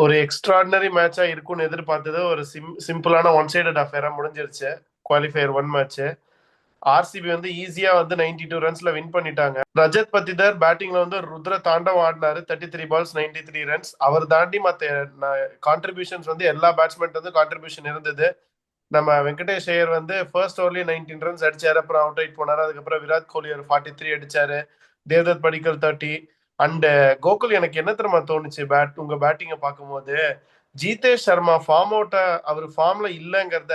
ஒரு எக்ஸ்ட்ராடினரி மேட்சா இருக்கும்னு எதிர்பார்த்தது ஒரு சிம்பிளான ஒன் சைடட் அஃபேரா முடிஞ்சிருச்சு. குவாலிஃபயர் ஒன் மேட்ச் ஆர்சிபி வந்து ஈஸியா வந்து 92 ரன்ஸ்ல வின் பண்ணிட்டாங்க. ரஜத் பத்திதர் பேட்டிங்ல வந்து ருத்ர தாண்டவம் ஆடினாரு. 33 balls 93 runs. அவர் தாண்டி மத்த கான்ட்ரிபியூஷன்ஸ் வந்து எல்லா பேட்ஸ்மேன் வந்து கான்ட்ரிபியூஷன் இருந்தது. நம்ம வெங்கடேஷ் ஐயர் வந்து ஃபர்ஸ்ட் ஓவர்லயே 19 runs அடிச்சாரு. அப்புறம் அவுட் ஆயிட் போனாரு. அதுக்கப்புறம் விராட் கோலி ஒரு 43 அடிச்சாரு. தேவ்தத் படிக்கல் 30. அண்ட் கோகுல், எனக்கு என்ன தெரியுமா தோணுச்சு உங்க பேட்டிங்கை பார்க்கும்போது, ஜீதேஷ் சர்மா ஃபார்ம் அவுட்டா அவர் ஃபார்ம்ல இல்லைங்கிறத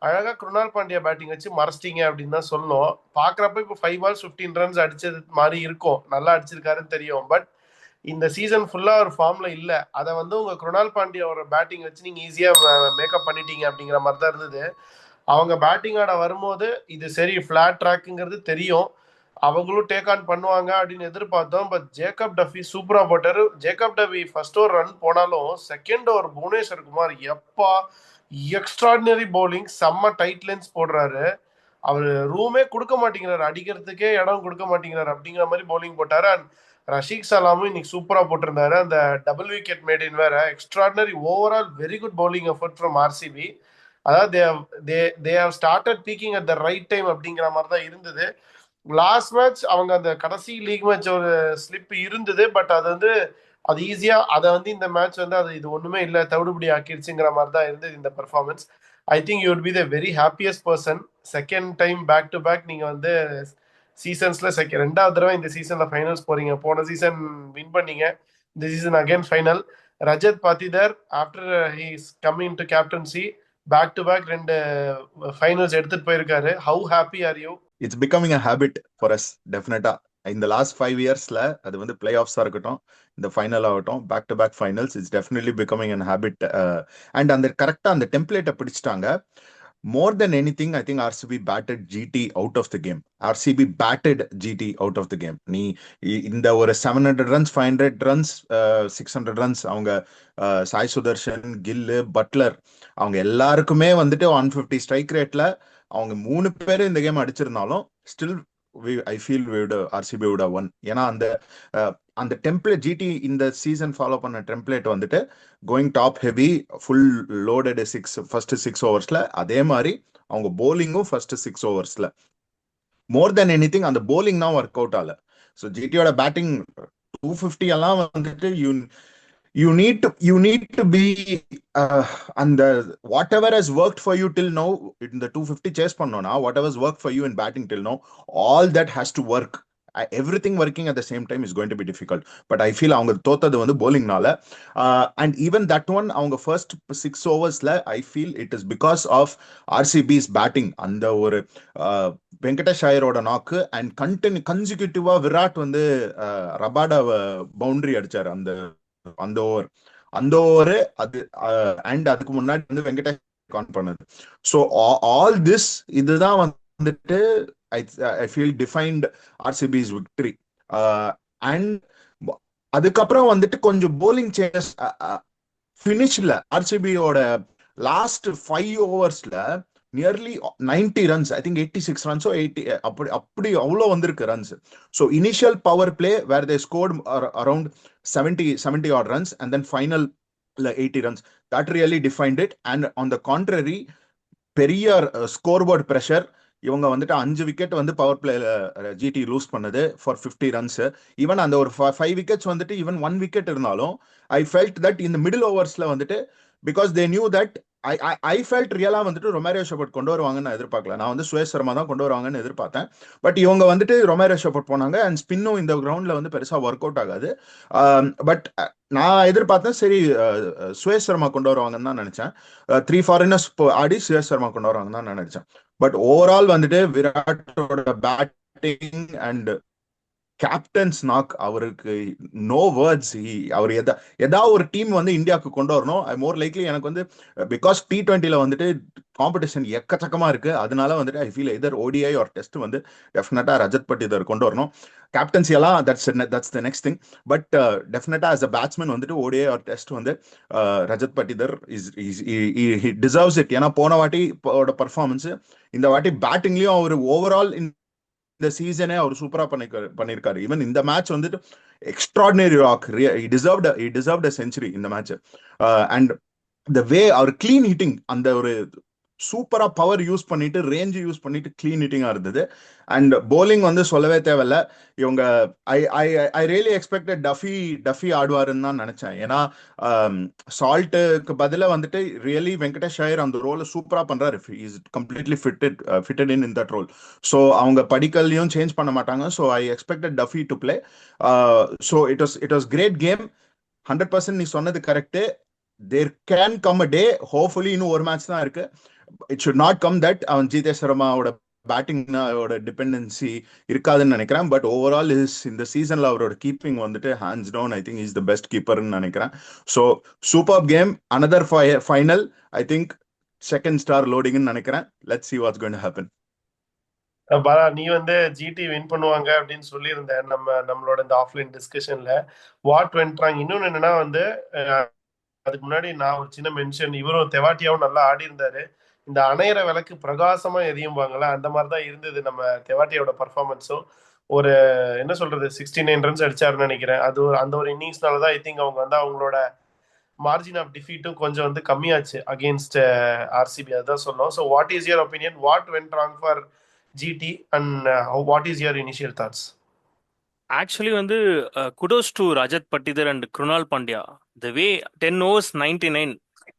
அழகா குருணால் பாண்டியா பேட்டிங் வச்சு மறைச்சிட்டீங்க அப்படின்னு தான் சொல்லணும். பாக்குறப்ப இப்போ 5 balls 15 runs அடிச்சது மாதிரி இருக்கும். நல்லா அடிச்சிருக்காருன்னு தெரியும். பட் இந்த சீசன் ஃபுல்லா ஒரு ஃபார்ம்ல இல்ல. அதை வந்து உங்க குருணால் பாண்டியாவோட பேட்டிங் வச்சு நீங்க ஈஸியா மேக்கப் பண்ணிட்டீங்க அப்படிங்கிற மாதிரி தான் இருந்தது. அவங்க பேட்டிங் ஆட வரும்போது இது சரி ஃபிளாட் ட்ராக்குங்கிறது தெரியும், அவங்களும் டேக் ஆன் பண்ணுவாங்க அப்படின்னு எதிர்பார்த்தோம். பட் ஜேக்கப் டஃபி சூப்பரா போட்டாரு. Jacob Duffy first over run போனாலும் செகண்ட் ஓவர் புவனேஸ்வர் குமார் எப்பா எக்ஸ்ட்ராடினரி பவுலிங், செம்ம டைட் லென்ஸ் போடுறாரு. அவர் ரூமே கொடுக்க மாட்டேங்கிறாரு, அடிக்கிறதுக்கே இடம் கொடுக்க மாட்டேங்கிறாரு அப்படிங்கிற மாதிரி பவுலிங் போட்டாரு. அண்ட் ரஷீக் சலாமும் இன்னைக்கு சூப்பரா போட்டிருந்தாரு. அந்த டபுள் விக்கெட் மேடின் வேற extraordinary. Overall very good bowling effort from RCB. அதாவது they have started peaking at the right time அப்படிங்கிற மாதிரி தான் இருந்தது. லாஸ்ட் மேட்ச் அவங்க அந்த கடைசி லீக் மேட்ச் ஒரு ஸ்லிப் இருந்தது. பட் அது வந்து அது ஈஸியா அதை வந்து இந்த மேட்ச் வந்து அது இது ஒண்ணுமே இல்லை தவிடுபடி ஆக்கிடுச்சுங்கிற மாதிரி தான் இருந்தது இந்த performance. I think you would be the very happiest person. Second time back to back நீங்க வந்து சீசன்ஸ்ல ரெண்டாவது தடவை இந்த சீசன்ல ஃபைனல்ஸ் போறீங்க. போன சீசன் வின் பண்ணீங்க, இந்த season again final. Rajat Patidar after his coming to captaincy back to back ரெண்டு ஃபைனல்ஸ் எடுத்துட்டு போயிருக்காரு. How happy are you? It's becoming a habit for us டெஃபினட்டா. இந்த லாஸ்ட் 5 இயர்ஸ்ல அது வந்து பிளே ஆஃப்ஸா இருக்கட்டும், இந்த ஃபைனல் ஆகட்டும், back to back finals, it's definitely becoming an habit. And அந்த கரெக்டா அந்த டெம்ப்ளேட்டை பிடிச்சிட்டாங்க. More than anything, I think RCB batted GT out of the game. RCB batted GT out of the game. நீ இந்த ஒரு 700 runs 500 runs 600 runs அவங்க சாய் சுதர்ஷன், கில்லு, Buttler, அவங்க எல்லாருக்குமே வந்துட்டு 150 ஸ்ட்ரைக் ரேட்ல அவங்க 3 பேர் இந்த கேம் அடிச்சிருந்தாலும் still I feel RCB would have won. ஏன்னா அந்த அந்த டெம்ப்ளேட் ஜிடி இந்த சீசன் ஃபாலோ பண்ண டெம்ப்ளேட் வந்துட்டு going top heavy, full loaded first 6 ஓவர்ஸ்ல. அதே மாதிரி அவங்க போலிங்கும் ஃபர்ஸ்ட் 6 ஓவர்ஸ்ல மோர் தென் எனி திங் அந்த போலிங் தான் ஒர்க் அவுட் ஆகல. ஸோ ஜிடியோட பேட்டிங் 250 எல்லாம் வந்துட்டு you need to be and whatever has worked for you till now in the 250 chase பண்ணோம்னா, whatever has worked for you in batting till now, all that has to work. Everything working at the same time is going to be difficult. But I feel அவங்க தோத்தது வந்து bowlingனால. And even that one அவங்க first 6 overs I feel it is because of RCB's batting. அந்த ஒரு வெங்கடேஷ் ஐயரோட நாக்கு and கன்சிக்யூட்டிவா Virat வந்து Rabada boundary அடிச்சாரு அந்த அந்த ஓவர். அந்த ஓவர் அது அண்ட் அதுக்கு முன்னாடி வந்து வெங்கடேஷ் கான் பண்ணது. ஸோ ஆல் திஸ் இதுதான் வந்துட்டு I feel defined RCB's victory. And அதுக்கப்புறம் வந்துட்டு கொஞ்சம் போலிங் சேஞ்சஸ் ஃபினிஷ்ல ஆர்சிபியோட லாஸ்ட் 5 ஓவர்ஸ்ல nearly 90 runs, I think 86 runs or 80, அப்படி அப்படி அவ்வளோ வந்திருக்கு runs. So initial power play where they scored around 70 odd runs and then final 80 runs. That really defined it. And on the contrary, பெரிய ஸ்கோர்போர்ட் pressure. இவங்க வந்துட்டு 5 wicket வந்து power பிளேல GT loose பண்ணது ஃபார் 50 runs. ஈவன் அந்த ஒரு 5 wickets வந்துட்டு even 1 wicket இருந்தாலும் ஐ ஃபெல்ட் தட் இந்த மிடில் ஓவர்ஸ்ல வந்துட்டு because they knew that I felt ரியலா வந்துட்டு ரொமேரியோ ஷெபர்ட் கொண்டு வருவாங்கன்னு நான் எதிர்பார்க்கல. நான் வந்து சுரேஷ் சர்மா தான் கொண்டு வருவாங்கன்னு எதிர்பார்த்தேன். பட் இவங்க வந்துட்டு ரொமேரியோ ஷெபர்ட் போனாங்க. அண்ட் ஸ்பின்னும் இந்த கிரவுண்ட்ல வந்து பெருசா ஒர்க் அவுட் ஆகாது. பட் நான் எதிர்பார்த்தேன் சரி சுரேஷ் சர்மா கொண்டு வருவாங்கன்னு தான் நினைச்சேன். 3 foreigners ஆடி சுரேஷ் சர்மா கொண்டு வருவாங்கன்னு தான் நான் நினைச்சேன். பட் ஓவரால் வந்துட்டு விராட்டோட பேட்டிங் அண்ட் கேப்டன்ஸ் நாக், அவருக்கு நோ வேர்ட்ஸ். அவர் ஏதாவது ஒரு டீம் வந்து இந்தியாவுக்கு கொண்டு வரணும். மோர் லைக்லி எனக்கு வந்து பிகாஸ் T20ல வந்துட்டு காம்படிஷன் எக்கச்சக்கமா இருக்கு. அதனால வந்துட்டு I feel either ODI or test வந்து டெஃபினட்டா ரஜத் பட்டிதர் கொண்டு வரணும். கேப்டன்சி எல்லாம் that's the next thing. But டெஃபினட்டா ஆஸ் அ பேட்ஸ்மேன் வந்துட்டு ஓடிஐ ஆர் டெஸ்ட் வந்து ரஜத் பட்டிதர் டிசர்வ்ஸ் இட். ஏன்னா போன வாட்டி பர்ஃபார்மன்ஸ், இந்த வாட்டி பேட்டிங்லயும் அவர் ஓவரால் இந்த சீசனே அவர் சூப்பரா பண்ணிருக்காரு. ஈவன் இந்த மேட்ச் வந்துட்டு extraordinary rock. He deserved a century இந்த மேட்ச். அண்ட் the way அவர் கிளீன் ஹிட்டிங், அந்த ஒரு சூப்பரா பவர் யூஸ் பண்ணிட்டு ரேஞ்ச் யூஸ் பண்ணிட்டு கிளீன் ஹிட்டிங்கா இருந்தது. அண்ட் bowling வந்து சொல்லவே தேவையில்ல. இவங்க I I I really expected Duffy ஆடுவாருன்னு தான் நினைச்சேன். ஏன்னா சால்ட்டுக்கு பதிலா வந்துட்டு ரியலி வெங்கடேஷ் ஐயர் அந்த ரோலை சூப்பரா பண்றாரு. Is completely fitted in that role. So அவங்க படிக்கல்லையும் சேஞ்ச் பண்ண மாட்டாங்க. So I expected Duffy to play. So it was great game. 100% நீ சொன்னது correct. There can come a day, hopefully இன்னும் ஒரு மேட்ச் தான் இருக்கு. It should not come that அவன் ஜிதேஷ் சர்மாவோட பேட்டிங்கோட டிபெண்டன்சி இருக்காதுன்னு நினைக்கிறேன். பட் ஓவரால் இந்த சீசன்ல அவரோட கீப்பிங் வந்துட்டு hands down I think is the best கீப்பர்னு நினைக்கிறேன். So super game. Another final. I think second star லோடிங்னு நினைக்கிறேன். Let's see what's going to happen. Bala, நீ வந்து ஜிடி வின் பண்ணுவாங்க அப்படின்னு சொல்லியிருந்தேன் நம்மளோட இந்த ஆஃப்லைன் டிஸ்கஷன்ல. What went wrong? இன்னொன்னு என்னன்னா வந்து அதுக்கு முன்னாடி நான் ஒரு சின்ன மென்ஷன், இவரும் தெவாட்டியாவும் நல்லா ஆடி இருந்தாரு. இந்த அணையிற விளக்கு பிரகாசமா எரியும்பாங்களா, அந்த மாதிரிதான் இருந்தது நம்ம தெவாட்டியோட பர்ஃபார்மன்ஸும். ஒரு என்ன சொல்றது 69 ரன்ஸ் அடிச்சாருன்னு நினைக்கிறேன். அது அந்த ஒரு இன்னிங்ஸ்னாலதான் ஐ திங்க் அவங்க வந்து அவங்களோட மார்ஜின் ஆஃப் டிஃபீட்டும் கொஞ்சம் வந்து கம்மியாச்சு அகேன்ஸ்ட் ஆர்சிபி. அதான் சொன்னோம். So what is your opinion? What went wrong for GT and what is your initial thoughts? Actually வந்து kudos to Rajat Patidar and Krunal Pandya. The way 10 overs 99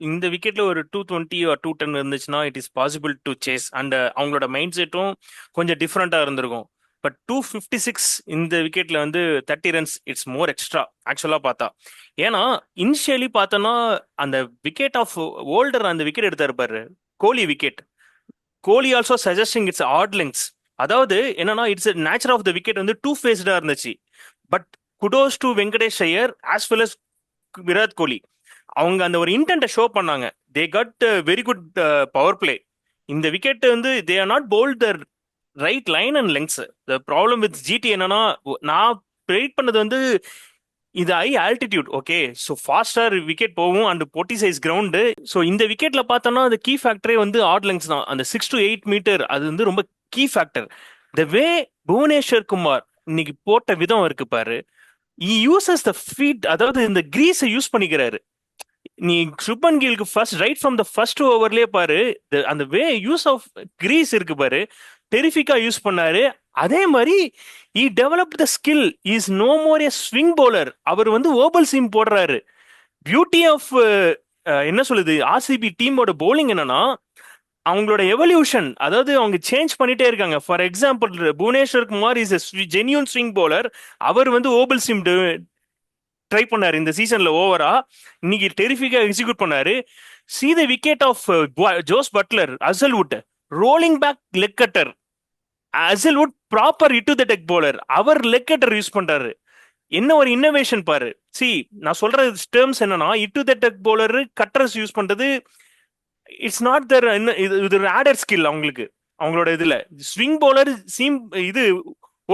இந்த விக்கெட்ல ஒரு 220 or 210 இருந்துச்சுன்னா it is possible to chase. And அவங்களோட mind செட்டும் கொஞ்சம் டிஃப்ரெண்டா இருந்திருக்கும். But 256 இந்த விக்கெட்ல வந்து 30 ரன்ஸ் இட்ஸ் மோர் எக்ஸ்ட்ரா ஆக்சுவலா பார்த்தா. ஏன்னா இனிஷியலி பார்த்தோன்னா அந்த விக்கெட் ஆஃப் ஓல்டர் அந்த விக்கெட் எடுத்தாரு பாரு, Kohli wicket. Kohli also suggesting it's odd lengths. அதாவது என்னன்னா it's nature of the wicket வந்து டூ ஃபேஸ்டா இருந்துச்சு. But kudos to Venkatesh Iyer as well as Virat Kohli, அவங்க அந்த ஒரு இன்டென்ட்டை ஷோ பண்ணாங்க. They got very good power play. இந்த விக்கெட் வந்து they are not bowled the right line and lengths. The problem with GT என்னன்னா, நான் ப்ரெடிக்ட் பண்ணது வந்து இது high altitude, okay, so faster wicket போகும் அண்ட் பொட்டி சைஸ் கிரவுண்டு. ஸோ இந்த விக்கெட்ல பார்த்தோம்னா அந்த கீ ஃபேக்டரே வந்து ஆட் லெங்க்ஸ் தான். அந்த 6 to 8 மீட்டர் அது வந்து ரொம்ப கீ ஃபேக்டர். த வே புவனேஸ்வர் குமார் இன்னைக்கு போட்ட விதம் இருக்கு பாரு, யூசஸ் த ஃபீட், அதாவது இந்த கிரீஸை யூஸ் பண்ணிக்கிறாரு. நீ சுப்மன் கில்க்கு first right from the first ஓவர்லயே பாரு, அந்த வே யூஸ் ஆஃப் கிரீஸ் இருக்கு பாரு, டெரிஃபிக்கா யூஸ் பண்ணாரு. அதே மாதிரி he developed the skill. He is no more a swing bowler. அவர் வந்து ஓபல் சீம் போடுறாரு. பியூட்டி ஆஃப் என்ன சொல்லுது ஆர்சிபி டீமோட bowling என்னன்னா, அவங்களோட எவல்யூஷன், அதாவது அவங்க சேஞ்ச் பண்ணிட்டே இருக்காங்க. For example Bhuvneshwar Kumar is genuine swing bowler. அவர் வந்து ஓபல் சீம் ட்ரை பண்ணாரு இந்த சீசன்ல ஓவரா. இன்னைக்கு டெரிஃபிக்கா எக்ஸிக்யூட் பண்ணாரு. see the wicket of Jos Buttler, Hazlewood rolling back leg cutter. Hazlewood proper hit the deck bowler, அவர் லெக் கட்டர் யூஸ் பண்றாரு. என்ன ஒரு இன்னோவேஷன் பாரு. சி நான் சொல்ற டேர்ம்ஸ் என்னன்னா, hit the deck bowler cutters use பண்றது இட்ஸ் நாட் தர். இது ஆடர் ஸ்கில் அவங்களுக்கு. அவங்களோட இதுல ஸ்விங் பவுலர் சீம் இது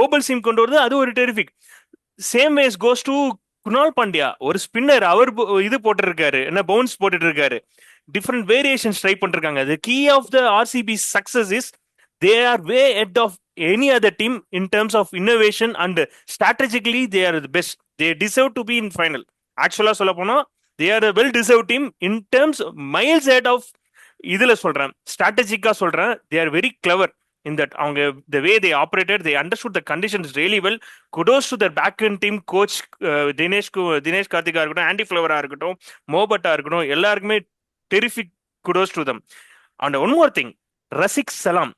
ஓபல் சீம் கொண்டு வருது, அது ஒரு terrific. Same ways goes to Krunal Pandya, ஒரு ஸ்பின்னர். அவர் இது போட்டு இருக்காரு, என்ன பவுன்ஸ் போட்டுட்டு இருக்காரு. டிஃப்ரெண்ட் வேரியேஷன்ஸ் ட்ரை பண்ணிருக்காங்க. The key of the RCB success is they are way ahead of any other team in terms of innovation and strategically they are the best. They deserve to be in final. Actually சொல்ல போனா they are a well deserved team in terms of miles ahead of. இதுல சொல்றேன், ஸ்ட்ராட்டஜிக்கா சொல்றேன், they are very clever in that. அவங்க the way they operated, they understood the conditions really well. Kudos to their back end team coach Dinesh Karthika இருக்கட்டும், aunty ஃப்ளவரா இருக்கட்டும், மோபட்டா இருக்கட்டும், எல்லாருக்குமே terrific kudos to them. And one more thing, Rasik சலாம்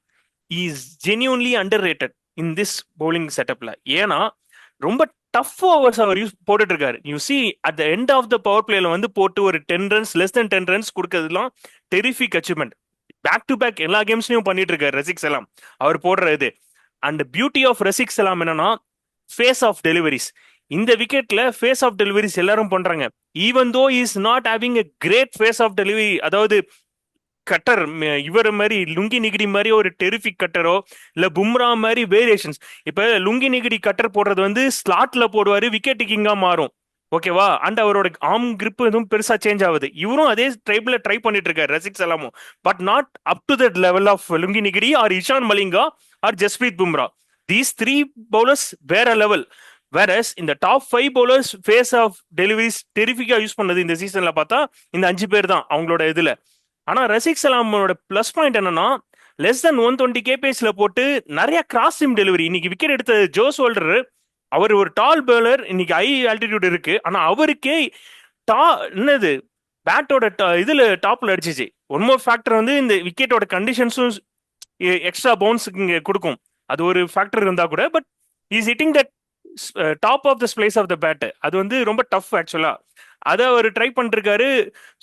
is genuinely underrated in this bowling setupல. ஏன்னா ரொம்ப tough overs அவர் போட்டுட்டு இருக்காரு. You see at the end of the power பிளேல வந்து போட்டு ஒரு 10 ரன்ஸ் லெஸ் தென் 10 ரன்ஸ் கொடுக்கறதுலாம் terrific achievement. Back to back எல்லா கேம்ஸ்லயும் பண்ணிட்டு இருக்காரு ரசிக் சலாம் அவர் போடுற இது. அண்ட் பியூட்டி ஆஃப் ரசிக் சலாம் என்னன்னா, ஃபேஸ் ஆஃப் டெலிவரிஸ். இந்த விக்கெட்ல ஃபேஸ் ஆஃப் டெலிவரிஸ் எல்லாரும் பண்றாங்க. Even though is not having a great phase of delivery, அதாவது கட்டர் இவர் மாதிரி லுங்கி நிகிடி மாதிரி ஒரு டெரிஃபிக் கட்டரோ இல்ல பும்ரா மாதிரி வேரியேஷன்ஸ். இப்ப லுங்கி நிகிடி கட்டர் போடுறது வந்து ஸ்லாட்ல போடுவாரு, விக்கெட் டேக்கிங்கா மாறும், ஓகேவா. அண்ட் அவரோட ஆர்ம் கிரிப் எதுவும் பெருசா சேஞ்ச் ஆகுது. இவரும் அதே ட்ரைப்ல ட்ரை பண்ணிட்டு இருக்காரு ரசிக் சலாமும். But not up to that level of Lungi Ngidi or Ishan Malinga or Jasprit Bumrah. these three bowlers வேற லெவல். வேறஸ் இந்த top 5 bowlers pace off deliveries டெரிஃபிக்கா யூஸ் பண்ணது இந்த சீசன்ல பார்த்தா இந்த 5 பேர் தான் அவங்களோட இதுல. ஆனா ரசிக் சலாமோட பிளஸ் பாயிண்ட் என்னன்னா லெஸ் தென் 120 கேபிஎஸ்ல போட்டு நிறைய கிராஸ் சிம் டெலிவரி. இன்னைக்கு விக்கெட் எடுத்த ஜோஸ் ஹோல்டர், அவர் ஒரு டால் பவுலர், இன்னைக்கு ஹை ஆல்டிடியூட் இருக்கு, ஆனா அவருக்கே என்னது பேட்டோட இதுல டாப்ல அடிச்சிச்சு. ஒன் மோர் ஃபேக்டர் வந்து இந்த விக்கெட்டோட கண்டிஷன்ஸும் எக்ஸ்ட்ரா பவுன்ஸ் இங்க கொடுக்கும். அது ஒரு ஃபேக்டர் இருந்தா கூட, but is hitting that top of the splice of the bat. அது வந்து ரொம்ப டஃப் ஆக்சுவலா. அதை அவர் ட்ரை பண்ணிருக்காரு.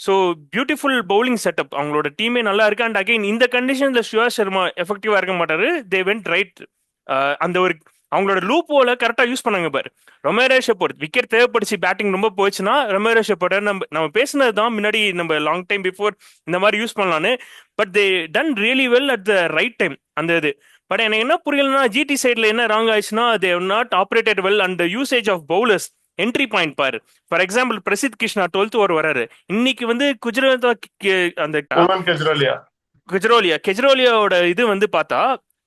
ஸோ பியூட்டிஃபுல் பவுலிங் செட்டப், அவங்களோட டீமே நல்லா இருக்கு. அண்ட் அகைன் இந்த கண்டிஷன்ல சுயா சர்மா எஃபெக்டிவா இருக்க மாட்டாரு. They went right. அந்த ஒரு அவங்களோட லூப் போல கரெக்டா யூஸ் பண்ணாங்க பாரு. ரொமேரோ ஷெப்பர்ட் விக்கெட் தேவைப்படுச்சு, பேட்டிங் ரொம்ப போச்சுன்னா ரொமேரோ ஷெப்பர்ட் நம்ம பேசினது தான் முன்னாடி, நம்ம லாங் டைம் பிஃபோர் இந்த மாதிரி யூஸ் பண்ணலான்னு. But they ton really well at the right time அந்த இது. பட் எனக்கு என்ன புரியலன்னா ஜிடி சைட்ல என்ன ராங் ஆயிடுச்சுன்னா they not operated well and usage of bowlers. Entry point பாரு. For example Prasidh Krishna 12th over வராரு. இன்னைக்கு வந்து குஜராத் அந்த கெஜ்ரோலியாவோட இது வந்து பார்த்தா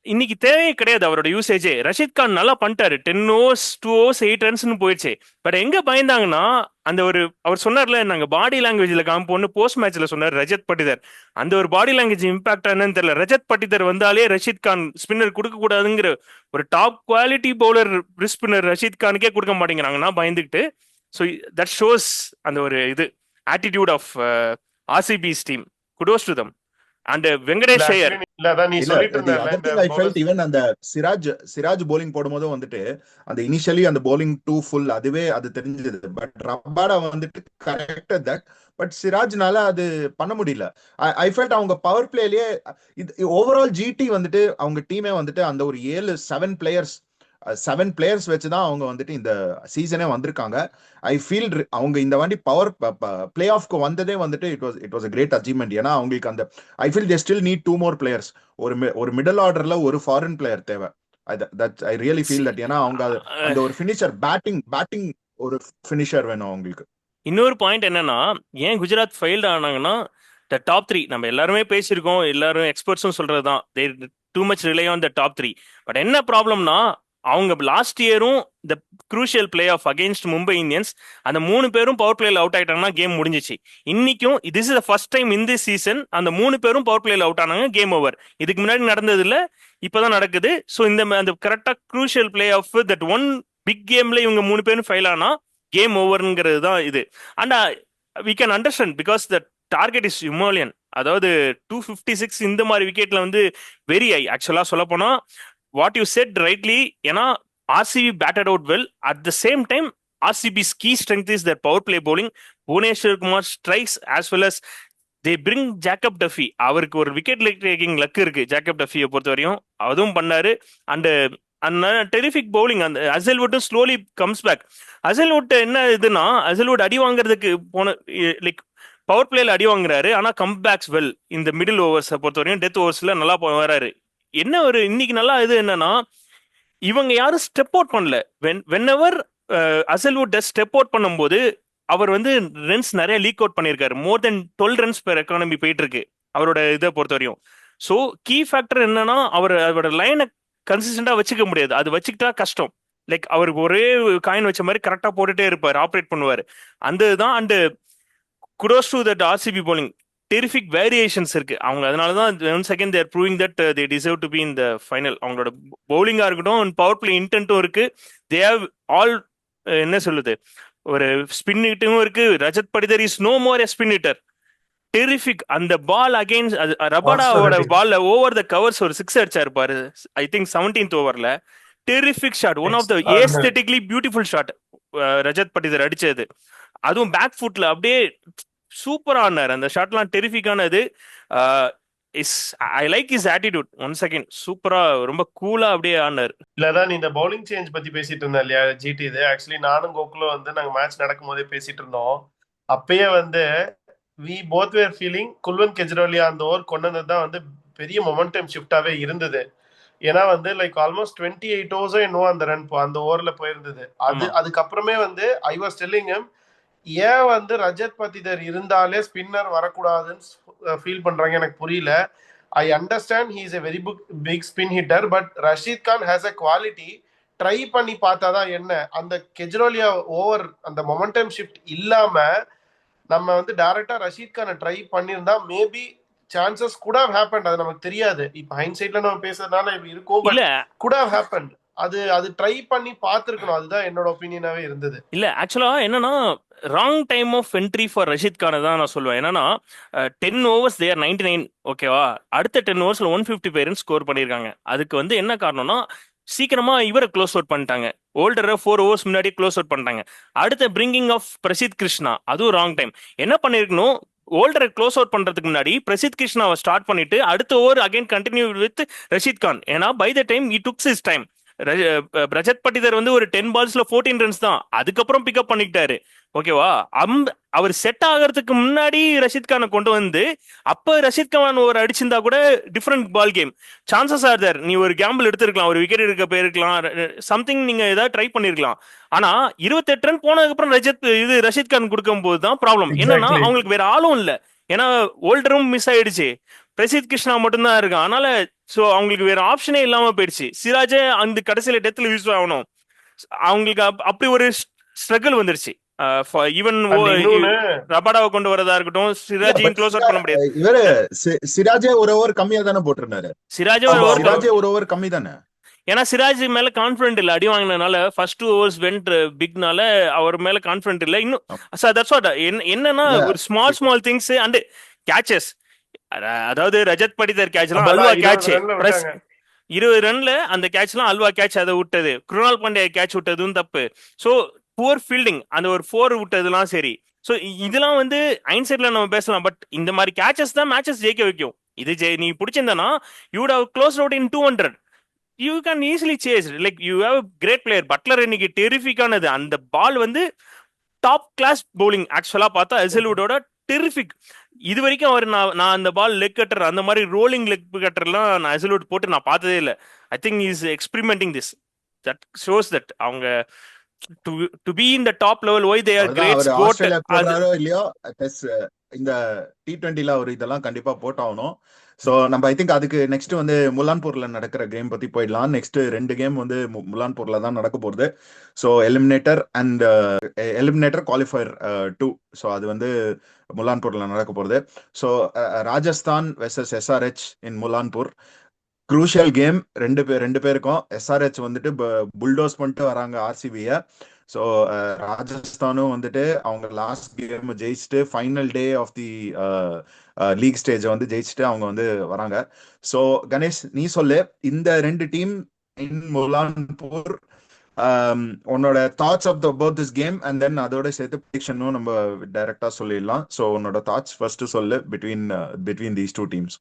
இன்னைக்கு தேவையே கிடையாது அவரோட யூசேஜே. ரஷீத் கான் நல்லா பண்ணிட்டாரு, 10 overs 2 overs 8 runsன்னு போயிடுச்சு. பட் எங்க பயந்தாங்கன்னா அந்த ஒரு அவர் சொன்னார்ல நாங்க பாடி லாங்குவேஜ்ல காமிப்போம்னு போஸ்ட் மேட்ச்ல சொன்னார் ரஜத் பட்டிதர். அந்த ஒரு பாடி லாங்குவேஜ் இம்பாக்ட் என்னன்னு தெரியல. ரஜத் பட்டிதர் வந்தாலே ரஷீத் கான் ஸ்பின்னர் கொடுக்க கூடாதுங்கிற ஒரு top quality bowler spinner Rashid கானுக்கே கொடுக்க மாட்டேங்கிறாங்கன்னா பயந்துக்கிட்டு. ஸோ தட் ஷோஸ் அந்த ஒரு இது attitude of RCB's team. Kudos to them. And Venkatesh Iyer அந்த சிராஜ் bowling போடும்போது வந்துட்டு அந்த இனிஷியலி அந்த bowling டூ ஃபுல் அதுவே அது தெரிஞ்சது. பட் ரபாடா வந்துட்டு கரெக்டட் தட். பட் சிராஜ்னால அது பண்ண முடியல. ஐ ஃபெல்ட் அவங்க பவர் பிளேலயே ஓவரால் ஜிடி வந்துட்டு அவங்க டீமே வந்துட்டு அந்த ஒரு 7 பிளேயர்ஸ் வச்சுதான் அவங்க வந்துட்டு இந்த சீசனே வந்திருக்காங்க. ஐ ஃபீல் அவங்க இந்த வாண்டி பவர் பிளே ஆஃப்க்கு வந்ததே வந்துட்டு it was a great achievement. ஏன்னா அவங்களுக்கு அந்த I feel they still need 2 more players. ஒரு மிடில் ஆர்டர்ல ஒரு ஃபாரின் பிளேயர் தேவை. I really feel that. ஏன்னா அவங்க அந்த ஒரு ஃபினிஷர் பேட்டிங் ஒரு ஃபினிஷர் வேணும் அவங்களுக்கு. இன்னொரு பாயிண்ட் என்னன்னா ஏன் குஜராத் ஃபெயில்ட் ஆனாங்கன்னா த டாப் 3 நம்ம எல்லாருமே பேசியிருக்கோம், எல்லாரும் எக்ஸ்பர்ட்ஸும் சொல்றதுதான் they too much rely on the top 3. But என்ன ப்ராப்ளம்னா அவங்க லாஸ்ட் இயரும் the crucial play off against Mumbai Indians அந்த 3 பேரும் பவர் பிளேல அவுட் ஆயிட்டாங்கன்னா கேம் முடிஞ்சிச்சு. இன்னைக்கும் this is the first time in this season அந்த 3 பேரும் பவர் பிளேல அவுட் ஆனாங்க, கேம் ஓவர். இதுக்கு முன்னாடி நடந்தது இல்ல, இப்பதான் நடக்குது. ஸோ இந்த அந்த கரெக்டா crucial play off that one big கேம்ல இவங்க 3 பேரும் ஃபெயில் ஆனா கேம் ஓவர்ங்கிறது தான் இது. And we can understand because the target is Himalayan. அதாவது 256 இந்த மாதிரி விக்கெட்ல வந்து வெரி ஹை. ஆக்சுவலா சொல்ல போனா வாட் யூ செட் ரைட்லி, ஏன்னா RCB batted out well. At the same time RCB's key strength is that power play bowling. Bhuvneshwar Kumar strikes as well as they bring Jacob Duffy. அவருக்கு ஒரு விக்கெட் டேக்கிங் லக் இருக்கு Jacob டஃபியை பொறுத்த வரையும், அதுவும் பண்ணாரு. And terrific bowling. அந்த அசல்வுட்டும் ஸ்லோலி கம்ஸ் பேக். அசல்வுட் என்ன இதுன்னா அசல்வுட் அடி வாங்குறதுக்கு போன லைக் பவர் பிளேல அடி வாங்குறாரு, ஆனா கம் பேக்ஸ் வெல் இந்த மிடில் ஓவர்ஸை பொறுத்த வரையும். டெத் ஓவர்ஸ்ல நல்லா வராரு. என்ன ஒரு இன்னைக்கு நல்லா இது என்னன்னா இவங்க யாரும் ஸ்டெப் அவுட் பண்ணல. வென்எவர் அசல்வுட் ஸ்டெப் அவுட் பண்ணும்போது அவர் வந்து ரன்ஸ் நிறைய லீக் அவுட் பண்ணியிருக்காரு. மோர் தென் 12 runs per எக்கானமி போயிட்டு இருக்கு அவரோட இதை பொறுத்த வரையும். ஸோ கீ ஃபேக்டர் என்னன்னா அவரோட லைனை கன்சிஸ்டண்டா வச்சுக்க முடியாது, அது வச்சுக்கிட்டா கஷ்டம். லைக் அவருக்கு ஒரே காயின் வச்ச மாதிரி கரெக்டா போட்டுட்டே இருப்பார், ஆப்ரேட் பண்ணுவார். அந்த இதுதான். And kudos to that RCB bowling. Terrific variations இருக்கு அவங்க. அதனாலதான் once again they're proving that they deserve to be in the final. அவங்களோட பவுலிங்கா இருக்கட்டும், பவர் பிளே இன்டென்ட்டும் இருக்கு. தே ஹேவ் ஆல் என்ன சொல்லுது ஒரு ஸ்பின் ஹிட்டும் இருக்கு. Rajat Patidar is no more a spin hitter. Terrific. அந்த பால் அகைன்ஸ்ட் ரபாடாவோட பால்ல ஓவர் த கவர்ஸ் ஒரு 6 அடிச்சாரு பாரு, ஐ திங்க் 17th ஓவர்ல. Terrific shot, one of the aesthetically beautiful shot Rajat Patidar அடிச்சது. அதுவும் பேக் ஃபுட்ல அப்படியே சூப்பரா ஆனார். அந்த ஷாட்லாம் டெரிஃபிக்கானது. I like his attitude. Once again சூப்பரா ரொம்ப கூலா அப்படியே ஆனார். இல்லதான் நீ இந்த பவுலிங் சேஞ்ச் பத்தி பேசிட்டு இருந்த இல்லையா ஜிடி? இது ஆக்சுவலி நானும் கோகுலும் வந்து நாங்க மேட்ச் நடக்கும் போதே பேசிட்டு இருந்தோம். அப்பயே வந்து we both were feeling Kulwant Khejroliya அந்த ஓவர் கொண்டு வந்தது தான் வந்து பெரிய மொமெண்டம் ஷிஃப்டாவே இருந்தது. ஏன்னா வந்து லைக் ஆல்மோஸ்ட் 28 overs என்னவோ அந்த ரன் அந்த ஓவர்ல போயிருந்தது. அதுக்கப்புறமே வந்து ஐ வாஸ் டெல்லிங் ஹிம் ஏன் வந்து ரஜத் பத்திதர் இருந்தாலே ஸ்பின்னர் வரக்கூடாதுன்னு ஃபீல் பண்றாங்க எனக்கு புரியல. I understand he is a very big spin hitter, but Rashid Khan has a quality. Try பண்ணி பார்த்தாதான் என்ன, அந்த கெஜ்ரோலியா ஓவர் அந்த மொமெண்டம் ஷிஃப்ட் இல்லாம நம்ம வந்து டைரக்டா ரஷீத் கானை ட்ரை பண்ணியிருந்தா maybe chances could have happen. அது நமக்கு தெரியாது, இப்ப ஹைண்ட்சைட்ல நம்ம பேசுறதுனால இப்ப இருக்கும், பட் இல்ல குட் ஹவ் ஹேப்பன். அது ட்ரை பண்ணி பார்த்திருக்கணும். அதுதான் என்னோட ஒப்பீனியனாவே இருந்தது. இல்ல ஆக்சுவலா என்னன்னா wrong time of entry for Rashid கானை தான் நான் சொல்லுவேன். என்னன்னா 10 ஓவர்ஸ் தேர் 99, ஓகேவா? அடுத்த 10 ஓவர்ஸ்ல 150 பேரன் ஸ்கோர் பண்ணியிருக்காங்க. அதுக்கு வந்து என்ன காரணம்னா சீக்கிரமா இவரை க்ளோஸ் அவுட் பண்ணிட்டாங்க. ஓல்டரை 4 ஓவர்ஸ் முன்னாடியே க்ளோஸ் அவுட் பண்ணிட்டாங்க. அடுத்த பிரிங்கிங் ஆஃப் பிரசித் கிருஷ்ணா, அதுவும் ராங் டைம். என்ன பண்ணிருக்கணும், ஓல்டரை க்ளோஸ் அவுட் பண்றதுக்கு முன்னாடி பிரசித் கிருஷ்ணாவை ஸ்டார்ட் பண்ணிட்டு அடுத்த over again continue with Rashid Khan. ஏன்னா by the time he took his time. Rajat Patidar வந்து ஒரு 10 பால்ஸ்ல 14 ரன்ஸ் தான், அதுக்கப்புறம் பிக்கப் பண்ணிக்கிட்டாரு, ஓகேவா? அவர் செட் ஆகிறதுக்கு முன்னாடி ரஷீத் கானை கொண்டு வந்து அப்ப ரஷீத் கான் ஒரு அடிச்சிருந்தா கூட different ball game. Chances are there. நீ ஒரு கேம்பிள் எடுத்திருக்கலாம், ஒரு விக்கெட் எடுக்க போயிருக்கலாம், சம்திங் நீங்க ஏதாவது ட்ரை பண்ணிருக்கலாம். ஆனா 28 ரன் போனதுக்கு அப்புறம் ரஷீத் கான் கொடுக்கும் போது தான் ப்ராப்ளம். என்னன்னா அவங்களுக்கு வேற ஆளும் இல்ல, ஏன்னா ஓல்டரும் மிஸ் ஆயிடுச்சு, பிரசித் கிருஷ்ணா மட்டும்தான் இருக்கான். அதனால சோ அவங்களுக்கு வேற ஆப்ஷனே இல்லாம போயிடுச்சு. சிராஜே அந்த கடைசியில டெத்ல யூஸ் ஆகணும், அவங்களுக்கு அப்படி ஒரு ஸ்ட்ரகிள் வந்துருச்சு. ஈவன் ரபாடாவை கொண்டு வரதா இருக்கட்டும், சிராஜையும் க்ளோஸ் அவுட் பண்ண முடியாது. இவரு சிராஜே ஒரு ஓவர் கம்மியா தானே போட்டிருந்தாரு. சிராஜே ஒரு ஓவர் கம்மி தானே, ஏன்னா சிராஜ் மேல கான்பிடன்ட் இல்ல, அடி வாங்கினதுனால ஃபர்ஸ்ட் 2 ஓவர்ஸ் வெண்ட் பிக்னால அவர் மேல கான்பிடன்ட் இல்ல இன்னும். என்னன்னா ஒரு ஸ்மால் திங்ஸ் அண்ட் கேச்சஸ். அதாவது ரஜத் படிதர் கேட்ச்லாம் அல்வா கேட்ச், 20 ரன்ல அந்த கேட்ச்லாம் அல்வா கேட்ச், அதை விட்டது. குருணால் பாண்டியா கேட்ச் விட்டதும் தப்பு. ஸோ புவர் ஃபீல்டிங், அந்த ஒரு 4 விட்டதுலாம் சரி. ஸோ இதெல்லாம் வந்து ஹைண்ட்சைட்ல நம்ம பேசலாம், பட் இந்த மாதிரி கேச்சஸ் தான் மேட்சஸ் ஜெயிக்க வைக்கும். இது நீ பிடிச்சிருந்தனா you would have closed out in 200. You can easily chase, like you have great player. Buttler இன்னைக்கு டெரிஃபிக்கானது, அந்த பால் வந்து டாப் கிளாஸ் பவுலிங். ஆக்சுவலா பார்த்தா ஹெசல்வுட்டோட டெரிஃபிக். இது வரைக்கும் அவர் நான் அந்த பால் லெக் கட்டர், அந்த மாதிரி ரோலிங் லெக் கட்டர்லாம் நான் ஹெசல்வுட் போட்டு நான் பார்த்ததே இல்லை. ஐ think is experimenting this. That shows that அவங்க to be in the top level, why they are great sport. இல்லையோ இந்த T20ல அவர் இதெல்லாம் கண்டிப்பா போட்டாகணும். ஸோ நம்ம ஐ திங்க் அதுக்கு நெக்ஸ்ட் வந்து முலான்பூர்ல நடக்கிற கேம் பத்தி போயிடலாம். நெக்ஸ்ட் 2 கேம் வந்து முலான்பூர்ல தான் நடக்க போகுது. So eliminator qualifier 2. ஸோ அது வந்து முலான்பூர்ல நடக்க போகுது. So Rajasthan versus SRH in Mullanpur. Crucial game. ரெண்டு பேருக்கும். SRH வந்துட்டு புல்டோஸ் பண்ணிட்டு வராங்க RCB-ய. ஸோ ராஜஸ்தானும் வந்துட்டு அவங்க லாஸ்ட் கேம் ஜெயிச்சுட்டு final day of the league ஸ்டேஜை வந்து ஜெயிச்சுட்டு அவங்க வந்து வராங்க. ஸோ கணேஷ், நீ சொல்லு, இந்த 2 டீம் இன் முலான்பூர் உன்னோட thoughts of about this game, and then அதோட சேர்த்து ப்ரெடிக்ஷனும் நம்ம டைரக்டா சொல்லிடலாம். ஸோ உன்னோட தாட்ஸ் ஃபர்ஸ்ட் சொல்லு பிட்வீன் தீஸ் 2 டீம்ஸ்.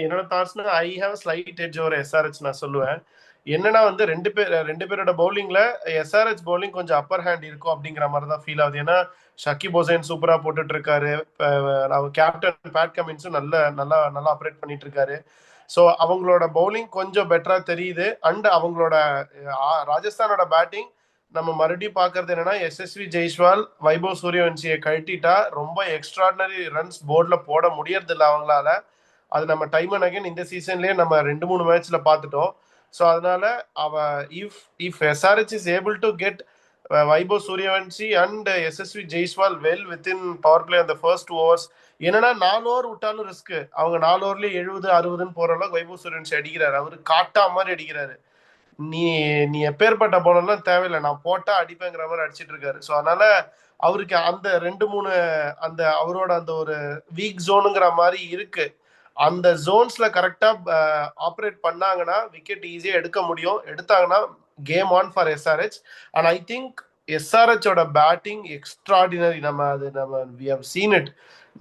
என்னோட தாட்ஸ்னா I have slight edge over SRH நான் சொல்லுவேன். என்னன்னா வந்து ரெண்டு பேரோட பவுலிங்ல SRH பவுலிங் கொஞ்சம் அப்பர் ஹேண்ட் இருக்கும் அப்படிங்கிற மாதிரி தான் ஃபீல் ஆகுது. ஏன்னா ஷக்கிப் ஹுசைன் சூப்பரா போட்டுட்டு இருக்காரு, கேப்டன் பேட் கமின்ஸும் நல்லா ஆப்ரேட் பண்ணிட்டு இருக்காரு. ஸோ அவங்களோட பவுலிங் கொஞ்சம் பெட்டரா தெரியுது. அண்ட் அவங்களோட ராஜஸ்தானோட பேட்டிங் நம்ம மறுபடியும் பாக்குறது என்னன்னா, SSV ஜெய்ஸ்வால், வைபவ் சூரியவன்சியை கழட்டிட்டா ரொம்ப எக்ஸ்ட்ராடினரி ரன்ஸ் போர்ட்ல போட முடியறது இல்லை அவங்களால. அது நம்ம டைம் அண்ட் அகைன் இந்த சீசன்லயே நம்ம 2-3 மேட்ச்ல பார்த்துட்டோம். ஸோ அதனால if SRH is able to get Vaibhav Suryavanshi and SSV Jaiswal well within power play அந்த ஃபர்ஸ்ட் 2 ஓவர்ஸ். என்னன்னா 4 ஓவர் விட்டாலும் ரிஸ்க். அவங்க 4 ஓவர்லயே 70-60 போற அளவுக்கு வைபவ் சூரியவன்சி அடிக்கிறாரு. அவரு காட்டா மாதிரி அடிக்கிறாரு. நீ எப்பேற்பட்ட போனெல்லாம் தேவையில்லை, நான் போட்டா அடிப்பேங்கிற மாதிரி அடிச்சிட்டு இருக்காரு. ஸோ அதனால அவருக்கு அந்த 2-3 அந்த அவரோட அந்த ஒரு வீக் ஜோனுங்கிற மாதிரி இருக்கு. அந்த ஜோன்ஸ்ல கரெக்டா ஆப்ரேட் பண்ணாங்கன்னா விக்கெட் ஈஸியா எடுக்க முடியும். எடுத்தாங்கன்னா game on for SRH. And I think SRH-ஓட batting extraordinary. we have seen it.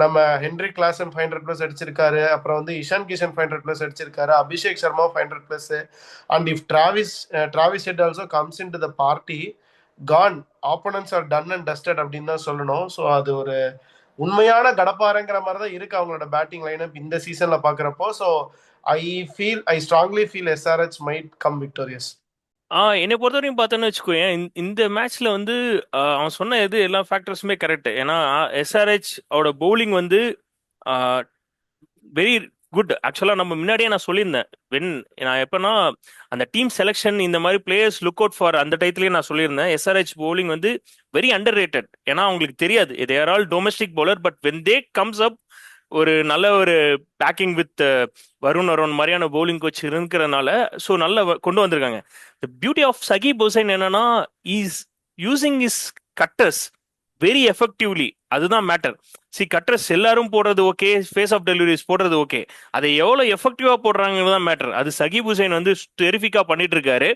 நம்ம ஹென்ரி கிளாசன் 500+ அடிச்சிருக்காரு, அப்புறம் வந்து இஷான் கிஷன் 500+ அடிச்சிருக்காரு, Abhishek Sharma 500+. And if Travis Head also comes in to the party, gone opponents are done and dusted அப்படின்னு தான் சொல்லணும். So அது ஒரு உண்மையான கடப்பாறைங்கிற மாதிரி தான் இருக்கு அவங்களோட பேட்டிங் லைனப் இந்த சீசன்ல பாக்குறப்போ. So I strongly feel SRH might come victorious. என்னை பொறுத்தவரையும் பார்த்தோன்னு வச்சுக்கோயேன், இந்த மேட்ச்ல வந்து அவன் சொன்ன எல்லா ஃபேக்டர்ஸுமே கரெக்ட். ஏன்னா SRH அவட பவுலிங் வந்து வெரி குட். ஆக்சுவலா நம்ம முன்னாடியே நான் சொல்லியிருந்தேன். நான் எப்பனா அந்த டீம் செலெக்ஷன் இந்த மாதிரி பிளேயர்ஸ் லுக் அவுட் ஃபார் அந்த டயத்துலயே நான் சொல்லியிருந்தேன். எஸ்ஆர்ஹெச் bowling வந்து வெரி அண்டர் ரேட்டட். ஏன்னா அவங்களுக்கு தெரியாது, they are all domestic bowler, but when they comes up ஒரு நல்ல ஒரு பேக்கிங் வித் வருண் அரோன் மாதிரியான பவுலிங் கோச் இருக்கிறதுனால ஸோ நல்ல கொண்டு வந்திருக்காங்க. The beauty of Sakib Hussain என்னன்னா, is using is cutters very effectively. அதுதான் மேட்டர். கட்டர்ஸ் எல்லாரும் போடுறது ஓகே, ஃபேஸ் ஆஃப் டெலிவரிஸ் போடுறது ஓகே, அதை எவ்வளவு எஃபெக்டிவா போடுறாங்கன்னு தான் மேட்டர். அது சகிப் ஹுசைன் வந்து டெரிஃபிக்கா பண்ணிட்டு இருக்காரு.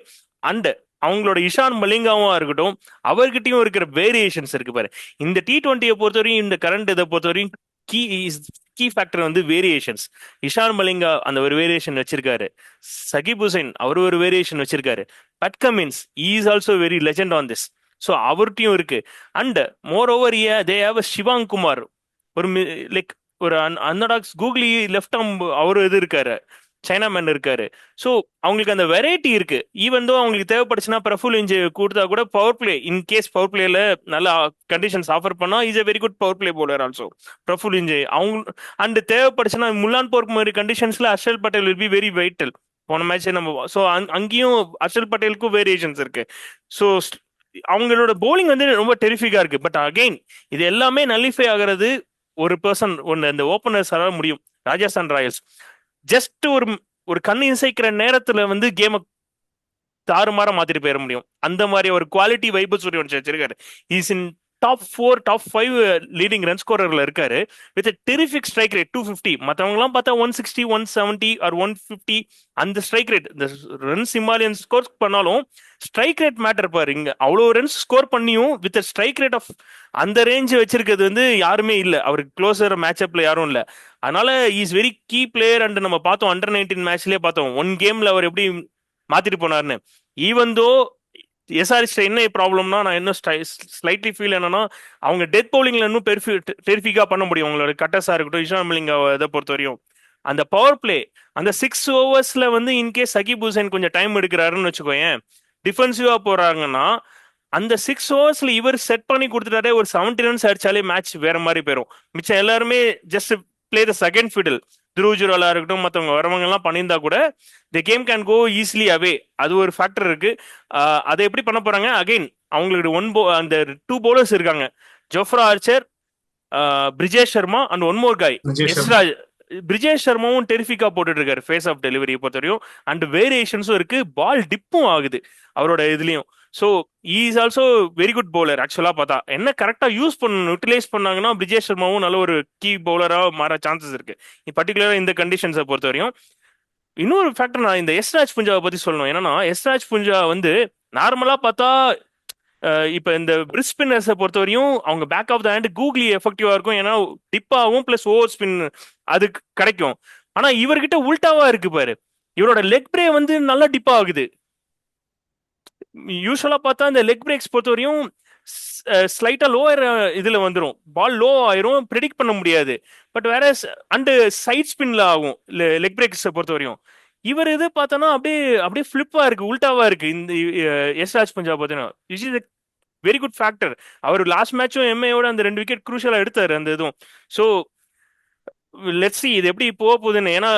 அண்ட் அவங்களோட இஷான் மலிங்காவும் இருக்கட்டும், அவர்கிட்டயும் இருக்கிற வேரியேஷன்ஸ் இருக்கு பாரு. இந்த T20 பொறுத்தவரையும், இந்த கரண்ட் இதை பொறுத்தவரையும் கீ ஃபேக்டர் வந்து வேரியேஷன்ஸ். இஷான் மலிங்கா அந்த ஒரு வேரியேஷன் வச்சிருக்காரு, சகிப் ஹுசைன் அவர் ஒரு வேரியேஷன் வச்சிருக்காரு, but Cummins is also very legend on this. So அவர்கிட்டயும் இருக்கு. And moreover they have Shivang Kumar, ஒரு லைக் ஒரு அன்னடாக்ஸ் கூகுளி லெஃப்ட் ஆர்ம் அவரு இது இருக்காரு, சைனா மேன் இருக்காரு. ஸோ அவங்களுக்கு அந்த வெரைட்டி இருக்கு. ஈவன் தோ அவங்களுக்கு தேவைப்படுச்சுன்னா பிரஃபுல் இன்ஜ் கொடுத்தா கூட power play, in case power பிளேல நல்ல கண்டிஷன்ஸ் ஆஃபர் பண்ணா is a very good power play bowler also Praful Hinge. அவங்க அண்ட் தேவைப்படுச்சுன்னா முல்லான் போர்க் மாதிரி கண்டிஷன்ஸ்ல Harshal Patel will be very vital. போன மேட்ச் நம்ம ஸோ அங்கேயும் ஹர்ஷல் பட்டேலுக்கும் வேரியேஷன்ஸ் இருக்கு. ஸோ அவங்களோட bowling வந்து ரொம்ப டெரிஃபிக்கா இருக்கு. பட் அகைன் இது எல்லாமே நல்லிஃபை ஆகிறது ஒரு பர்சன் ஒன்று, இந்த ஓப்பனர்ஸால முடியும். ராஜஸ்தான் ராயல்ஸ் ஜஸ்ட் ஒரு கண் இசைக்கிற நேரத்துல வந்து கேமை தாறுமாற மாத்திட்டு போயிட முடியும். அந்த மாதிரி ஒரு குவாலிட்டி வைபு சூரியவன்ஷி வச்சிருக்காரு. Is in top 4 top 5 leading run ஸ்கோரர்ல இருக்காரு வித் டெரிஃபிக் ஸ்ட்ரைக் ரேட் 250. மற்றவங்க எல்லாம் பார்த்தா 160 170 ஆர் 150 அந்த ஸ்ட்ரைக் ரேட். இந்த ரன்ஸ் ஹிமாலயன் ஸ்கோர் பண்ணாலும் ஸ்ட்ரைக் ரேட் மேட்டர் பாரு. இங்க அவ்வளோ ரன்ஸ் ஸ்கோர் பண்ணியும் வித் ஸ்ட்ரைக் ரேட் ஆஃப் அந்த ரேஞ்ச் வச்சிருக்கிறது வந்து யாருமே இல்லை. அவருக்கு க்ளோசர் மேட்ச்அப்ல யாரும் இல்லை. அதனால is very key player. And நம்ம பார்த்தோம் அண்டர் 19 மேட்ச்லயே பார்த்தோம் ஒன் கேம்ல அவர் எப்படி மாத்திட்டு போனாருன்னு. ஈவன் தோ எஸ்ஆர்ஹெச் என்ன ப்ராப்ளம்னா, நான் இன்னும் ஸ்லைட்லி ஃபீல் என்னன்னா, அவங்க டெத் பவுலிங்ல இன்னும் டெரிஃபிக்கா பண்ண முடியும். அவங்களோட கட்டர்ஸா இருக்கட்டும், இஷான் மலிங்கா இதை பொறுத்த வரையும் அந்த பவர் பிளே அந்த 6 ஓவர்ஸ்ல வந்து இன்கேஸ் சகிப் ஹுசைன் கொஞ்சம் டைம் எடுக்கிறாருன்னு வச்சுக்கோயேன், டிஃபென்சிவா போறாங்கன்னா அந்த 6 ஓவர்ஸ்ல இவர் செட் பண்ணி கொடுத்துட்டாரே ஒரு 70 ரன்ஸ் அடிச்சாலே மேட்ச் வேற மாதிரி போயிடும். மிச்சம் எல்லாருமே just play the second fiddle. Dhruv ஜுரலா இருக்கட்டும், மற்றவங்க வரவங்க எல்லாம் பண்ணியிருந்தா கூட the game can go easily away. அது ஒரு ஃபேக்டர் இருக்கு. அதை எப்படி பண்ண போறாங்க? அகைன் அவங்களுக்கு அந்த 2 bowlers இருக்காங்க, Jofra Archer, Brijesh Sharma and one more காய் எஸ்ராஜ். பிரிஜேஷ் சர்மாவும் டெரிஃபிக்கா போட்டுட்டு இருக்காரு ஃபேஸ் ஆஃப் டெலிவரி பொறுத்தவரையும். அண்ட் வேரியேஷன்ஸும் இருக்கு, பால் டிப்பும் ஆகுது அவரோட இதுலயும். So is also very good bowler. ஆக்சுவலா பார்த்தா என்ன கரெக்டா யூட்டிலைஸ் பண்ணாங்கன்னா பிரிஜேஷ் சர்மாவும் நல்ல ஒரு கீ பவுலரா மாற சான்சஸ் இருக்கு, பர்டிகுலரா இந்த கண்டிஷன்ஸை பொறுத்த வரையும். இன்னொரு ஃபேக்டர் நான் இந்த எஸ்ராஜ் புஞ்சாவை பத்தி சொல்லணும். என்னன்னா எஸ்ராஜ் புஞ்சா வந்து நார்மலா பார்த்தா இப்ப இந்த பிரிஸ்பின்னர்ஸை பொறுத்தவரையும் அவங்க back of the hand googly எஃபெக்டிவா இருக்கும். ஏன்னா டிப்பாவும் பிளஸ் ஓவர் ஸ்பின் அது கிடைக்கும். ஆனா இவர்கிட்ட உல்டாவா இருக்கு பாரு. இவரோட லெக் பிரே வந்து நல்லா டிப்பா ஆகுது. யூஸ்வலா பார்த்தா இந்த லெக் பிரேக்ஸ் பொறுத்தவரையும் ஸ்லைட்டா லோயர் இதுல வந்துடும், பால் லோ ஆயிரும், ப்ரெடிக்ட் பண்ண முடியாது. பட் வேற அண்ட் சைட் ஸ்பின்ல ஆகும் லெக் பிரேக்ஸ் பொறுத்தவரையும். இவர் இது பார்த்தோன்னா அப்படியே ஃபிளிப்பா இருக்கு, உல்டாவா இருக்கு. இந்த எஸ்ராஜ் பஞ்சாப் பார்த்தீங்கன்னா is is very good factor. அவர் லாஸ்ட் மேட்சும் எம்ஏயோட அந்த 2 விக்கெட் குரூஷலா எடுத்தாரு அந்த இதுவும். ஸோ லெட்ஸ் சி இது எப்படி போக போகுதுன்னு. ஏன்னா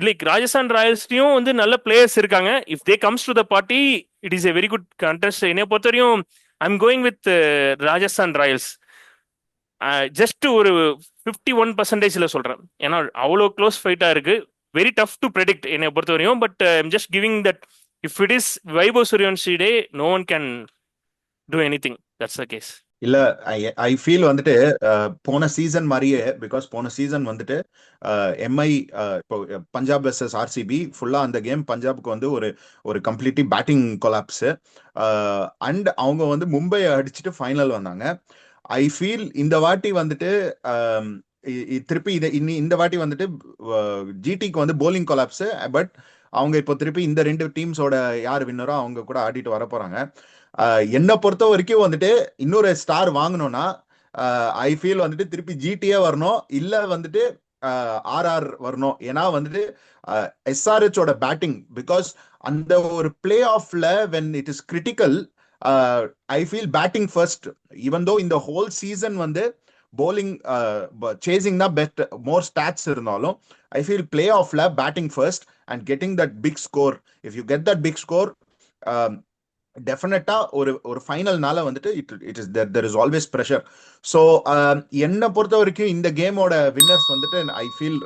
லைக் ராஜஸ்தான் ராயல்ஸ்லயும் வந்து நல்ல பிளேயர்ஸ் இருக்காங்க. If they comes to the party it is a very good contest. என்னை பொறுத்த வரையும் I am going with Rajasthan Royals. Just ஒரு 51% சொல்றேன். ஏன்னா அவ்வளோ க்ளோஸ் ஃபைட்டா இருக்கு, வெரி டஃப் டு ப்ரெடிக்ட் என்னை பொறுத்த வரையும். But I am just giving that if it is Vaibhav Suryavanshi day, no one can do anything. That's the case. இல்ல, ஐ ஃபீல் வந்துட்டு போன சீசன் மாதிரியே, பிகாஸ் போன சீசன் வந்துட்டு எம்ஐ இப்போ பஞ்சாப் வெர்சஸ் ஆர்சிபி ஃபுல்லா அந்த கேம் பஞ்சாபுக்கு வந்து ஒரு கம்ப்ளீட்லி பேட்டிங் கொலாப்ஸ். அண்ட் அவங்க வந்து மும்பை அடிச்சுட்டு ஃபைனல் வந்தாங்க. ஐ ஃபீல் இந்த வாட்டி வந்துட்டு திருப்பி இந்த வாட்டி வந்துட்டு ஜிடிக்கு வந்து போலிங் கொலாப்ஸ். பட் அவங்க இப்போ திருப்பி இந்த 2 டீம்ஸோட யார் வின்னரோ அவங்க கூட ஆடிட்டு வர போறாங்க. என்னை பொறுத்த வரைக்கும் வந்துட்டு இன்னொரு ஸ்டார் வாங்கணும்னா ஐ ஃபீல் வந்துட்டு திருப்பி ஜிடிஏ வரணும், இல்ல வந்துட்டு ஆர்ஆர் வரணும். ஏன்னா வந்துட்டு எஸ்ஆர்ஹெச்சோட பேட்டிங், பிகாஸ் அந்த ஒரு பிளே ஆஃப்ல when it is critical, I feel batting first. Even though இந்த ஹோல் சீசன் வந்து bowling chasing the bet more stats இருந்தாலும் I feel playoffல batting first and getting that big score. If you get that big score, டெஃபினட்டா ஒரு ஃபைனல்னால வந்துட்டு it is there is always pressure. So என்னை பொறுத்த வரைக்கும் இந்த கேமோட வின்னர்ஸ் வந்துட்டு ஐ ஃபீல்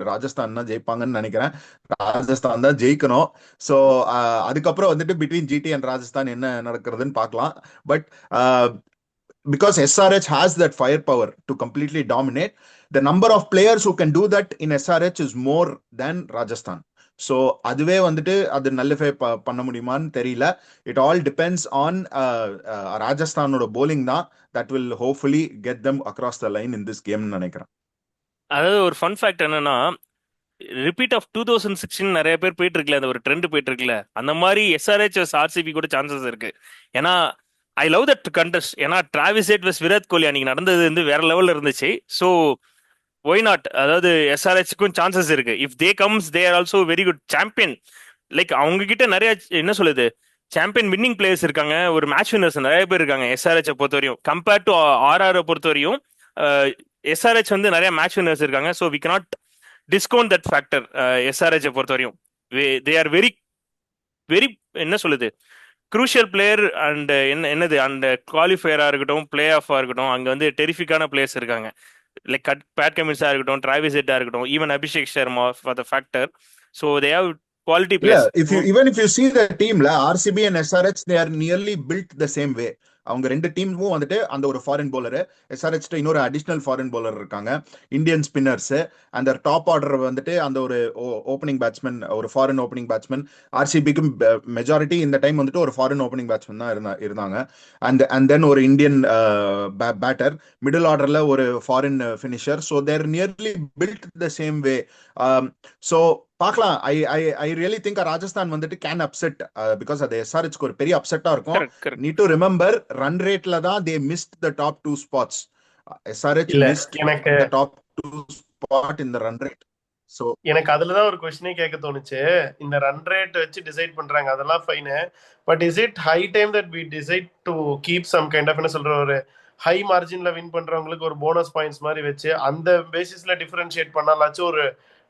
ராஜஸ்தான் தான் ஜெயிப்பாங்கன்னு நினைக்கிறேன். ராஜஸ்தான் தான் ஜெயிக்கணும். ஸோ அதுக்கப்புறம் வந்துட்டு பிட்வீன் ஜிடி அண்ட் ராஜஸ்தான் என்ன நடக்கிறதுன்னு பார்க்கலாம். But because SRH has that firepower to completely dominate, the number of players who can do that in SRH is more than Rajasthan. So அதுவே வந்துட்டு அது நல்லிஃபை பண்ண முடியுமான்னு தெரியல. இட் ஆல் டிபெண்ட்ஸ் ஆன் ராஜஸ்தானோட bowling தான் that will hopefully get them across the line in this கேம்னு நினைக்கிறேன். அதாவது ஒரு ஃபன் ஃபேக்ட் என்னன்னா, ரிப்பீட் ஆஃப் 2016 நிறைய பேர் போயிட்டு இருக்குல்ல, அந்த ஒரு ட்ரெண்ட் போயிட்டு இருக்குல்ல, அந்த மாதிரி SRH RCB கூட சான்சஸ் இருக்கு. ஏன்னா ஐ லவ் தட் கண்டஸ்ட். ஏன்னா டிராவிஸ் ஹெட் வெஸ் விராட் கோலி அன்னைக்கு நடந்தது வந்து வேற லெவல்ல இருந்துச்சு. ஸோ ஒய் நாட், அதாவது SRHக்கும் சான்சஸ் இருக்கு. If they comes they are also very good champion. Like அவங்க கிட்ட நிறைய என்ன சொல்லுது, சாம்பியன் வின்னிங் பிளேயர்ஸ் இருக்காங்க, ஒரு மேட்ச் வின்னர்ஸ் நிறைய பேர் இருக்காங்க SRH பொறுத்த வரையும். கம்பேர்ட் டு RR பொறுத்த வரையும் SRH வந்து நிறைய மேட்ச் வின்னர்ஸ் இருக்காங்க. So we cannot discount that factor. SRH பொறுத்த வரையும் தே ஆர் வெரி வெரி என்ன சொல்லுது குரூஷியல் பிளேயர். அண்ட் என்னது அந்த குவாலிஃபயரா இருக்கட்டும், பிளே ஆஃபா இருக்கட்டும், அங்க வந்து டெரிஃபிக்கான பிளேயர்ஸ் இருக்காங்க. லைக் பேட் கமின்ஸா இருக்கட்டும், டிராவிஸ் ஹெட்டா இருக்கட்டும், even Abhishek Sharma for the factor. So they have quality players. Even if you see the team RCB and SRH, they are nearly built the same way. அவங்க ரெண்டு டீமும் வந்துட்டு அந்த ஒரு ஃபாரின் பவுலரு, SRH இன்னொரு additional foreign bowler இருக்காங்க, Indian spinners. அந்த top order வந்துட்டு அந்த ஒரு ஓப்பனிங் பேட்ஸ்மேன், ஒரு ஃபாரின் ஓப்பனிங் பேட்ஸ்மேன். RCBக்கு மெஜாரிட்டி இந்த டைம் வந்துட்டு ஒரு ஃபாரின் ஓப்பனிங் பேட்ஸ்மேன் தான் இருந்தாங்க. அண்ட் தென் ஒரு இந்தியன் பேட்டர், மிடில் ஆர்டர்ல ஒரு foreign finisher. So they're nearly built the same way. So பார்க்கலாம். ஐ ரியலி திங்க் ராஜஸ்தான் வந்துட்டு கேன் அப்செட், பிகாஸ் அது SRHக்கு ஒரு பெரிய அப்செட்டா இருக்கும். நீட் டு ரிமெம்பர் ரன் ரேட்ல தான் they missed the top 2 spots. SRH missed the top 2 spot in the run rate. So எனக்கு அதுலதான் ஒரு क्वेश्चனே கேட்க தோணுச்சு. இந்த ரன் ரேட் வச்சு டிசைட் பண்றாங்க, அதெல்லாம் fine. But is it high time that we decide to keep some kind of என்ன சொல்ற ஒரு ஹை மார்ஜின்ல வின் பண்றவங்களுக்கு ஒரு போனஸ் பாயிண்ட்ஸ் மாதிரி வச்சு அந்த பேசிஸ்ல டிஃபரன்ஷியேட் பண்ணாலாச்சும் ஒரு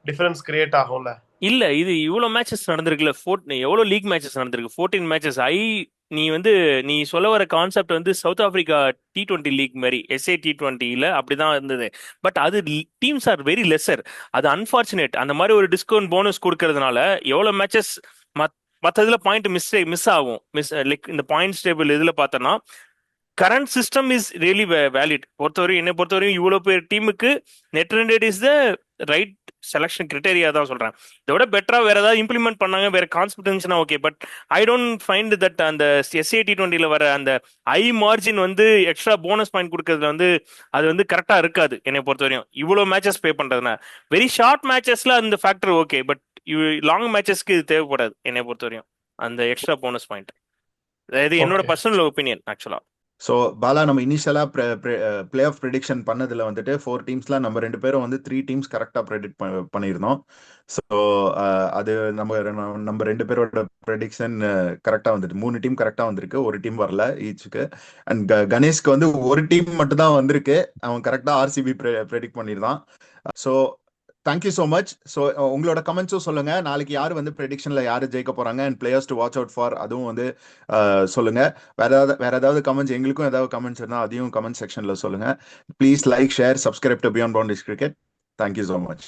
டிஃபரன்ஸ் கிரியேட் ஆகும்ல? இல்ல, இது இவ்வளவு மேட்சஸ் நடந்திருக்குல்ல, எவ்வளவு லீக் மேட்சஸ் நடந்திருக்கு, 14 மேட்சஸ். நீ சொல்ல வர கான்செப்ட் வந்து சவுத் ஆப்பிரிக்கா T20 லீக் மாதிரி SA T20ல அப்படிதான் இருந்தது. பட் அது டீம்ஸ் ஆர் வெரி லெஸர். அது அன்பார்ச்சுனேட். அந்த மாதிரி ஒரு டிஸ்கவுண்ட் போனஸ் கொடுக்கறதுனால எவ்வளவு மேட்சஸ் மற்றதுல பாயிண்ட் மிஸ் ஆகும். லைக் இந்த பாயிண்ட்ஸ் டேபிள் இதுல பார்த்தோன்னா current system is really valid. என்னை பொறுத்தவரையும் இவ்வளோ பேர் டீமுக்கு net run rate is the right selection criteria தான் சொல்றேன். இதோட பெட்டரா வேற ஏதாவது இம்ப்ளிமெண்ட் பண்ணாங்க, வேற கான்செப்ட் இருந்துச்சுன்னா okay. But I don't find that அந்த SA T20ல வர அந்த ஐ மார்ஜின் வந்து எக்ஸ்ட்ரா போனஸ் பாயிண்ட் கொடுக்கறதுல வந்து அது வந்து கரெக்டா இருக்காது என்னை பொறுத்தவரையும். இவ்வளோ மேட்சஸ் பே பண்றதுனா வெரி ஷார்ட் மேட்சஸ்ல அந்த ஃபேக்டர் ஓகே, பட் லாங் மேட்சஸ்க்கு இது தேவைப்படாது என்னை பொறுத்தவரையும் அந்த எக்ஸ்ட்ரா போனஸ் பாயிண்ட். இது என்னோட பர்சனல் ஒப்பீனியன் ஆக்சுவலா. ஸோ பாலா, நம்ம இனிஷியலா பிளே ஆஃப் ப்ரெடிக்ஷன் பண்ணதுல வந்துட்டு 4 டீம்ஸ்ல நம்ம 2 பேரும் வந்து 3 டீம்ஸ் கரெக்டா ப்ரெடிக்ட் பண்ணியிருந்தோம். ஸோ அது நம்ம 2 பேரோட ப்ரெடிக்ஷன் கரெக்டா வந்துட்டு 3 டீம் கரெக்டா வந்திருக்கு, ஒரு டீம் வரல ஈச்சுக்கு. அண்ட் கணேஷ்க்கு வந்து ஒரு டீம் மட்டும் தான் வந்திருக்கு, அவன் கரெக்டா RCB ப்ரெடிக்ட் பண்ணியிருந்தான். So thank you so much. So உங்களோட கமெண்ட்ஸும் சொல்லுங்க, நாளைக்கு யார் வந்து ப்ரெடிக்ஷன்ல யாரு ஜெயிக்க போறாங்க and players to watch out for, அதுவும் வந்து சொல்லுங்க. வேற ஏதாவது கமெண்ட்ஸ், எங்களுக்கும் ஏதாவது கமெண்ட்ஸ் இருந்தால் அதையும் கமெண்ட் செக்ஷன்ல சொல்லுங்க. Please like, share, subscribe to beyond boundaries cricket. Thank you so much.